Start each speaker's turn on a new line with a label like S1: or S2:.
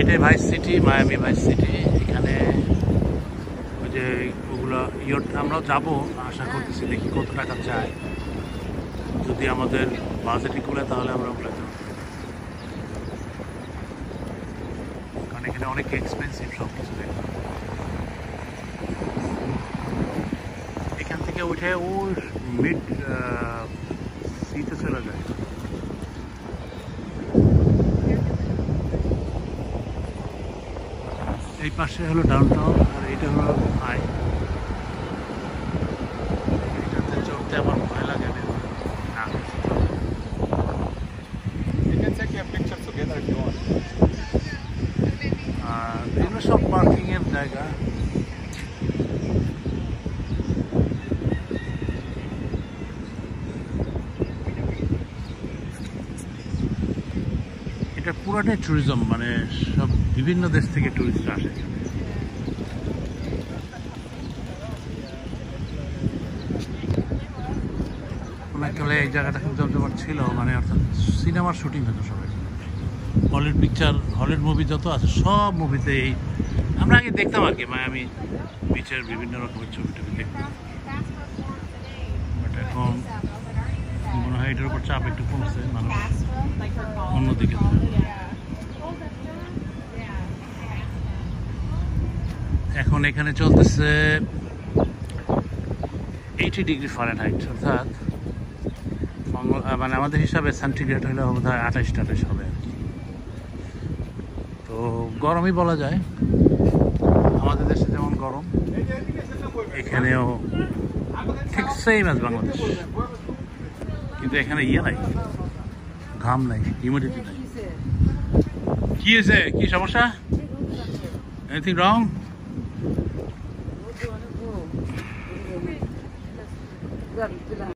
S1: এটাই vice city, Miami vice city. এখানে ওই যে ওগুলো আমরাও যাবো আশা করতেছি, দেখি কত টাকা চাই। যদি আমাদের বাজেটই খুলে তাহলে আমরা ওগুলো যাবো, কারণ এখানে অনেক এক্সপেন্সিভ সব কিছু। এখান থেকে উঠে ও মিড সিতে চলে যায়। এই পাশে হলো ডাউনটাউন আর এইটা হলো হাই। এটাতে চড়তে আমার ভয় লাগে না। এগুলো সব পার্কিং এর জায়গা। এটা পুরাটাই ট্যুরিজম, মানে সব বিভিন্ন দেশ থেকে ট্যুরিস্ট আসে। অনেককালে এই জায়গাটা খুব জমজমাট ছিল, মানে অর্থাৎ সিনেমার শুটিং হতো সবাই। হলের মুভি যত আছে সব মুভিতে এই আমরা আগে দেখতাম আর কি, মায়ামি বিচের বিভিন্ন রকমের ছবি টবি দেখতাম। বাট এখন মনে হয় এটার উপর চাপ একটু কমছে, মানুষ অন্যদিকে। এখন এখানে চলতেছে 80 ডিগ্রি ফারেনহাইট, অর্থাৎ মানে আমাদের হিসাবে সেন্টিগ্রেড হলে বোধ হয় 28-28 হবে আর কি। তো গরমই বলা যায়, আমাদের দেশে যেমন গরম এখানেও ঠিক সেম অ্যাজ বাংলাদেশ, কিন্তু এখানে ইয়ে নাই, ঘাম নাই, হিউমিডিটি নাই। কি হয়েছে, কি সমস্যা? Anything wrong?